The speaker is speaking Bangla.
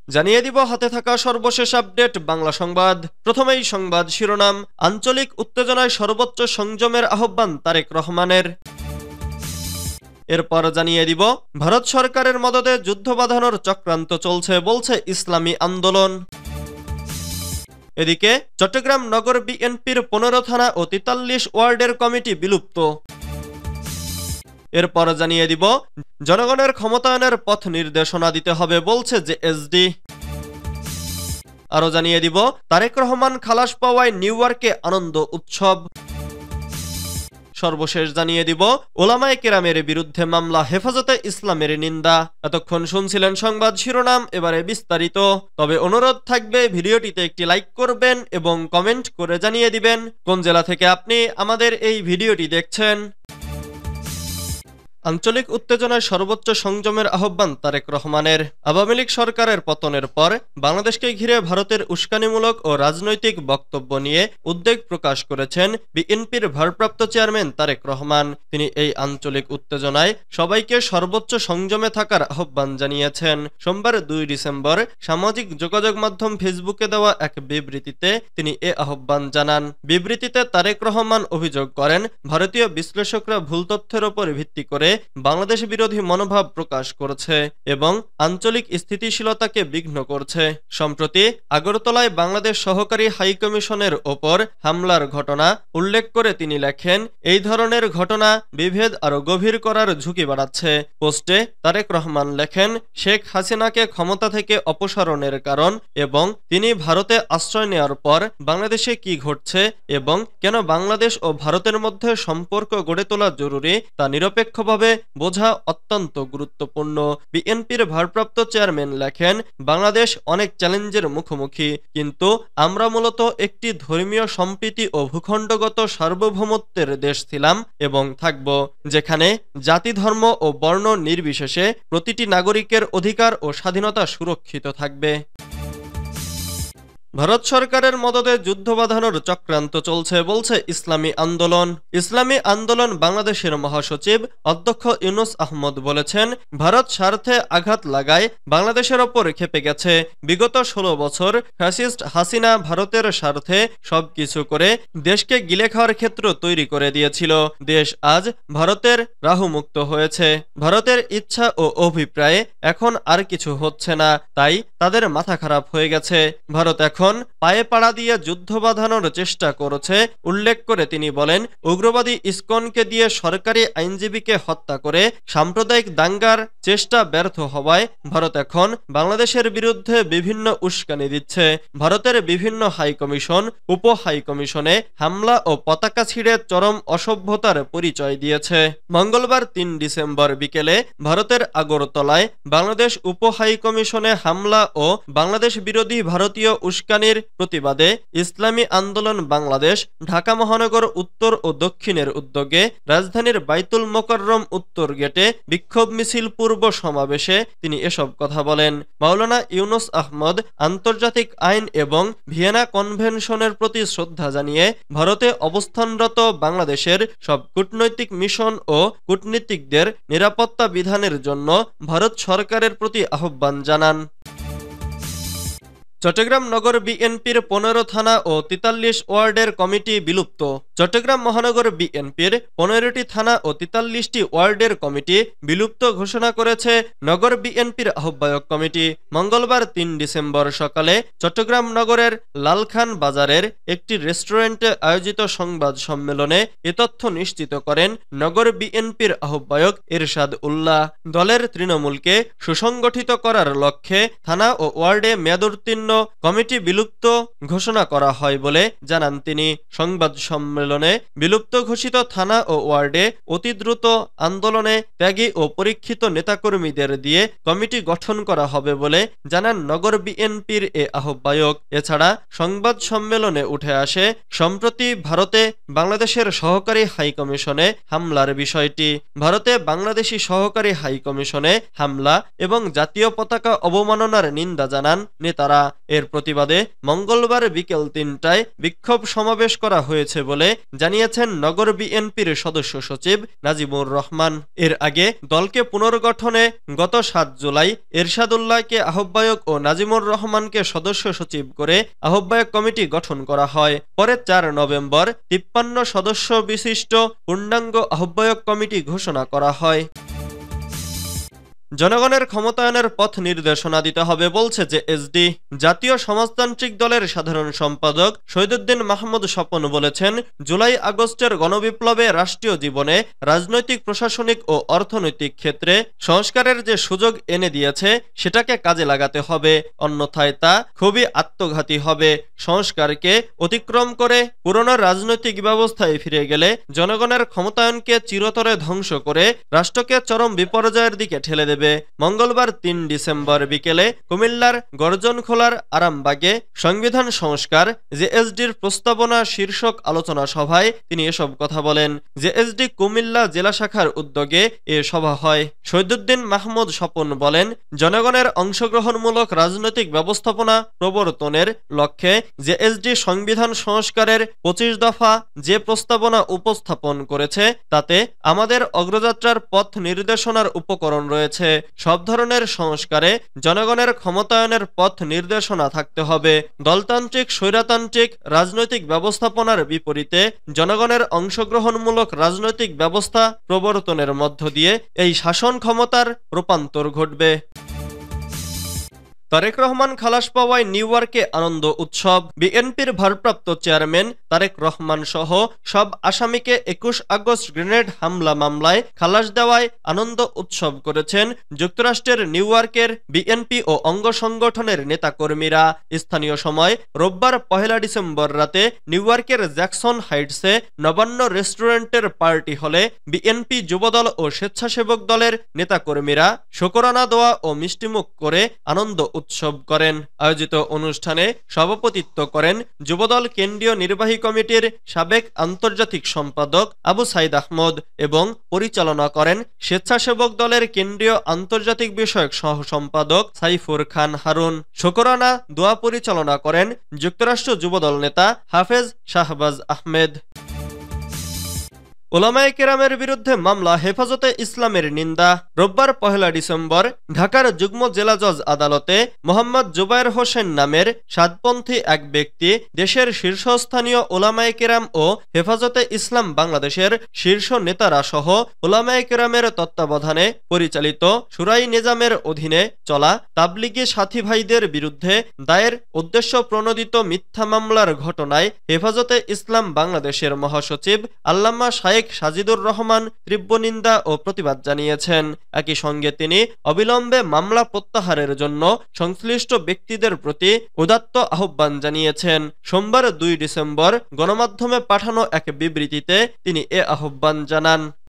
জানিয়ে দিব হাতে থাকা সর্বশেষ আপডেট বাংলা সংবাদ। প্রথমেই সংবাদ শিরোনাম। আঞ্চলিক উত্তেজনায় সর্বোচ্চ সংযমের আহ্বান তারেক রহমানের। এরপর জানিয়ে দিব ভারত সরকারের মদদে যুদ্ধ বাঁধানোর চক্রান্ত চলছে বলছে ইসলামী আন্দোলন। এদিকে চট্টগ্রাম নগর বিএনপির 15 থানা ও 43 ওয়ার্ডের কমিটি বিলুপ্ত। এরপর জানিয়ে দিব জনগণের ক্ষমতায়নের পথ নির্দেশনা দিতে হবে বলছে জেএসডি। আরো জানিয়ে দিব তারেক রহমান খালাস পাওয়ায় নিউ ইয়র্কে আনন্দ উৎসব। সর্বশেষ জানিয়ে দিব ওলামায়ে কেরামের বিরুদ্ধে মামলা, হেফাজতে ইসলামের নিন্দা। এতক্ষণ শুনছিলেন সংবাদ শিরোনাম, এবারে বিস্তারিত। তবে অনুরোধ থাকবে ভিডিওটিতে একটি লাইক করবেন এবং কমেন্ট করে জানিয়ে দিবেন কোন জেলা থেকে আপনি আমাদের এই ভিডিওটি দেখছেন। আঞ্চলিক উত্তেজনায় সর্বোচ্চ সংযমের আহ্বান তারেক রহমানের। আওয়ামী লীগ সরকারের পতনের পর বাংলাদেশকে ঘিরে ভারতের উস্কানিমূলক ও রাজনৈতিক বক্তব্য নিয়ে উদ্বেগ প্রকাশ করেছেন বিএনপির ভারপ্রাপ্ত চেয়ারম্যান তারেক রহমান। তিনি এই আঞ্চলিক উত্তেজনায় সবাইকে সর্বোচ্চ সংযমে থাকার আহ্বান জানিয়েছেন। সোমবার 2 ডিসেম্বর সামাজিক যোগাযোগ মাধ্যম ফেসবুকে দেওয়া এক বিবৃতিতে তিনি এ আহ্বান জানান। বিবৃতিতে তারেক রহমান অভিযোগ করেন, ভারতীয় বিশ্লেষকরা ভুল তথ্যের উপর ভিত্তি করে বাংলাদেশ বিরোধী মনোভাব প্রকাশ করছে এবং আঞ্চলিক স্থিতিশীলতাকে বিঘ্ন করছে। সম্প্রতি আগরতলায় বাংলাদেশ সহকারী হাইকমিশনের ওপর হামলার ঘটনা উল্লেখ করে তিনি লেখেন, এই ধরনের ঘটনা বিভেদ আরো গভীর করার ঝুঁকি বাড়াচ্ছে। পোস্টে তারেক রহমান লেখেন, শেখ হাসিনাকে ক্ষমতা থেকে অপসারণের কারণ এবং তিনি ভারতে আশ্রয় নেওয়ার পর বাংলাদেশে কি ঘটছে এবং কেন বাংলাদেশ ও ভারতের মধ্যে সম্পর্ক গড়ে তোলা জরুরি তা নিরপেক্ষভাবে বোঝা অত্যন্ত গুরুত্বপূর্ণ। বিএনপির ভারপ্রাপ্ত চেয়ারম্যান লেখেন, বাংলাদেশ অনেক চ্যালেঞ্জের মুখোমুখি, কিন্তু আমরা মূলত একটি ধর্মীয় সম্প্রীতি ও ভূখণ্ডগত সার্বভৌমত্বের দেশ ছিলাম এবং থাকব, যেখানে জাতি, ধর্ম ও বর্ণ নির্বিশেষে প্রতিটি নাগরিকের অধিকার ও স্বাধীনতা সুরক্ষিত থাকবে। ভারত সরকারের মদদে যুদ্ধ বাঁধানোর চক্রান্ত চলছে বলছে ইসলামী আন্দোলন। ইসলামী আন্দোলন বাংলাদেশের মহাসচিব অধ্যক্ষ ইউনুস আহমদ বলেছেন, ভারত স্বার্থে আঘাত লাগায় বাংলাদেশের ওপর খেপে গেছে। বিগত 16 বছর ফ্যাসিস্ট হাসিনা ভারতের স্বার্থে সবকিছু করে দেশকে গিলে খাওয়ার ক্ষেত্র তৈরি করে দিয়েছিল। দেশ আজ ভারতের রাহুমুক্ত হয়েছে। ভারতের ইচ্ছা ও অভিপ্রায়ে এখন আর কিছু হচ্ছে না, তাই তাদের মাথা খারাপ হয়ে গেছে। ভারত এখন পায়ে পাড়া দিয়ে যুদ্ধ বাঁধানোর চেষ্টা করেছে উল্লেখ করে তিনি বলেন, উগ্রবাদী ইসকনকে দিয়ে সরকারি আইনজীবীকে হত্যা করে সাম্প্রদায়িক দাঙ্গার চেষ্টা ব্যর্থ হওয়ায় ভারত এখন বাংলাদেশের বিরুদ্ধে বিভিন্ন উস্কানি দিচ্ছে। ভারতের বিভিন্ন হাইকমিশন, উপ হাইকমিশনে হামলা ও পতাকা ছিঁড়ে চরম অসভ্যতার পরিচয় দিয়েছে। মঙ্গলবার 3 ডিসেম্বর বিকেলে ভারতের আগরতলায় বাংলাদেশ উপ হাইকমিশনে হামলা ও বাংলাদেশ বিরোধী ভারতীয় উস্কানির প্রতিবাদে ইসলামী আন্দোলন বাংলাদেশ ঢাকা মহানগর উত্তর ও দক্ষিণের উদ্যোগে রাজধানীর বাইতুল মোকাররম উত্তর গেটে বিক্ষোভ মিছিল পূর্ব সমাবেশে তিনি এসব কথা বলেন। মাওলানা ইউনুস আহমদ আন্তর্জাতিক আইন এবং ভিয়েনা কনভেনশনের প্রতি শ্রদ্ধা জানিয়ে ভারতে অবস্থানরত বাংলাদেশের সব কূটনৈতিক মিশন ও কূটনীতিকদের নিরাপত্তা বিধানের জন্য ভারত সরকারের প্রতি আহ্বান জানান। চট্টগ্রাম নগর বিএনপির 15 থানা ও 43 ওয়ার্ডের কমিটি বিলুপ্ত। চট্টগ্রাম মহানগর বিএনপির 15টি থানা ও 43টি ওয়ার্ডের কমিটি বিলুপ্ত ঘোষণা করেছে নগর বিএনপির আহ্বায়ক কমিটি। মঙ্গলবার 3 ডিসেম্বর সকালে চট্টগ্রাম নগরের লালখান বাজারের একটি রেস্টুরেন্টে আয়োজিত সংবাদ সম্মেলনে এ তথ্য নিশ্চিত করেন নগর বিএনপির আহ্বায়ক এরশাদ উল্লাহ। দলের তৃণমূলকে সুসংগঠিত করার লক্ষ্যে থানা ও ওয়ার্ডে মেয়াদোত্তীর্ণ কমিটি বিলুপ্ত ঘোষণা করা হয় বলে জানান তিনি। সংবাদ সম্মেলনে বিলুপ্ত ঘোষিত থানা ও ওয়ার্ডে অতি দ্রুত আন্দোলনে ত্যাগী ও পরীক্ষিত নেতাকর্মীদের দিয়ে কমিটি গঠন করা হবে বলে জানান নগর বিএনপির এ আহ্বায়ক। এছাড়া সংবাদ সম্মেলনে উঠে আসে সম্প্রতি ভারতে বাংলাদেশের সহকারী হাইকমিশনে হামলার বিষয়টি। ভারতে বাংলাদেশি সহকারী হাইকমিশনে হামলা এবং জাতীয় পতাকা অবমাননার নিন্দা জানান নেতারা। এর প্রতিবাদে মঙ্গলবার বিকেল ৩টায় বিক্ষোভ সমাবেশ করা হয়েছে বলে জানিয়েছেন নগর বিএনপির সদস্য সচিব নাজিমুর রহমান। এর আগে দলকে পুনর্গঠনে গত ৭ জুলাই এরশাদুল্লাহকে আহ্বায়ক ও নাজিমুর রহমানকে সদস্য সচিব করে আহ্বায়ক কমিটি গঠন করা হয়। পরে ৪ নভেম্বর ৫৩ সদস্য বিশিষ্ট পূর্ণাঙ্গ আহ্বায়ক কমিটি ঘোষণা করা হয়। জনগণের ক্ষমতায়নের পথ নির্দেশনা দিতে হবে বলছে জেএসডি। জাতীয় সমাজতান্ত্রিক দলের সাধারণ সম্পাদক শহীদুদ্দীন মাহমুদ স্বপন বলেছেন, জুলাই আগস্টের গণবিপ্লবে রাষ্ট্রীয় জীবনে রাজনৈতিক, প্রশাসনিক ও অর্থনৈতিক ক্ষেত্রে সংস্কারের যে সুযোগ এনে দিয়েছে সেটাকে কাজে লাগাতে হবে, অন্যথায় তা খুবই আত্মঘাতী হবে। সংস্কারকে অতিক্রম করে পুরনো রাজনৈতিক ব্যবস্থায় ফিরে গেলে জনগণের ক্ষমতায়নকে চিরতরে ধ্বংস করে রাষ্ট্রকে চরম বিপর্যয়ের দিকে ঠেলে দেবে। মঙ্গলবার ৩ ডিসেম্বর বিকেলে কুমিল্লার গর্জনখোলার আরামবাগে সংবিধান সংস্কার জেএসডির প্রস্তাবনা শীর্ষক আলোচনা সভায় তিনি এসব কথা বলেন। জেএসডি কুমিল্লা জেলা শাখার উদ্যোগে এ সভা হয়। শহীদুদ্দীন মাহমুদ স্বপন বলেন, জনগণের অংশগ্রহণমূলক রাজনৈতিক ব্যবস্থাপনা প্রবর্তনের লক্ষ্যে জেএসডি সংবিধান সংস্কারের ২৫ দফা যে প্রস্তাবনা উপস্থাপন করেছে তাতে আমাদের অগ্রযাত্রার পথ নির্দেশনার উপকরণ রয়েছে। সব ধরনের সংস্কারে জনগণের ক্ষমতায়নের পথ নির্দেশনা থাকতে হবে। দলতান্ত্রিক, স্বৈরতান্ত্রিক রাজনৈতিক ব্যবস্থাপনার বিপরীতে জনগণের অংশগ্রহণমূলক রাজনৈতিক ব্যবস্থা প্রবর্তনের মধ্য দিয়ে এই শাসন ক্ষমতার রূপান্তর ঘটবে। তারেক রহমান খালাস পাওয়ায় নিউ ইয়র্কে আনন্দ উৎসব। বিএনপির ভারপ্রাপ্ত চেয়ারম্যান তারেক রহমান সহ সব আসামিকে ২১ আগস্ট গ্রেনেড হামলা মামলায় খালাস দেওয়ায় আনন্দ উৎসব করেছেন যুক্তরাষ্ট্রের নিউ ইয়র্কের বিএনপি ও অঙ্গ সংগঠনের নেতাকর্মীরা। স্থানীয় সময় রোববার ১ ডিসেম্বর রাতে নিউ ইয়র্কের জ্যাকসন হাইটসে নবান্ন রেস্টুরেন্টের পার্টি হলে বিএনপি যুবদল ও স্বেচ্ছাসেবক দলের নেতাকর্মীরা শুকরানা দোয়া ও মিষ্টিমুখ করে আনন্দ উৎসব করেন। আয়োজিত অনুষ্ঠানে সভাপতিত্ব করেন যুবদল কেন্দ্রীয় নির্বাহী কমিটির সাবেক আন্তর্জাতিক সম্পাদক আবু সাইদ আহমদ এবং পরিচালনা করেন স্বেচ্ছাসেবক দলের কেন্দ্রীয় আন্তর্জাতিক বিষয়ক সহ সম্পাদক সাইফুর খান হারুন। শুকরানা দোয়া পরিচালনা করেন যুক্তরাষ্ট্র যুবদল নেতা হাফেজ শাহবাজ আহমেদ। ওলামায়ে কেরামের বিরুদ্ধে মামলা, হেফাজতে ইসলামের নিন্দা। রোববার ১ ডিসেম্বর ঢাকার যুগ্ম জেলা জজ আদালতে মোহাম্মদ জুবায়ের হোসেন নামের সাতপন্থী এক ব্যক্তি দেশের শীর্ষস্থানীয় ওলামায়ে কেরাম ও হেফাজতে ইসলাম বাংলাদেশের শীর্ষ নেতারা সহ ওলামায়ে কেরামের তত্ত্বাবধানে পরিচালিত শুরাই নিজামের অধীনে চলা তাবলিগি সাথী ভাইদের বিরুদ্ধে দায়ের উদ্দেশ্য প্রণোদিত মিথ্যা মামলার ঘটনায় হেফাজতে ইসলাম বাংলাদেশের মহাসচিব আল্লামা শায়েখ সাজিদুর রহমান তীব্র নিন্দা ও প্রতিবাদ জানিয়েছেন। একই সঙ্গে তিনি অবিলম্বে মামলা প্রত্যাহারের জন্য সংশ্লিষ্ট ব্যক্তিদের প্রতি উদাত্ত আহ্বান জানিয়েছেন। সোমবার ২ ডিসেম্বর গণমাধ্যমে পাঠানো এক বিবৃতিতে তিনি এ আহ্বান জানান।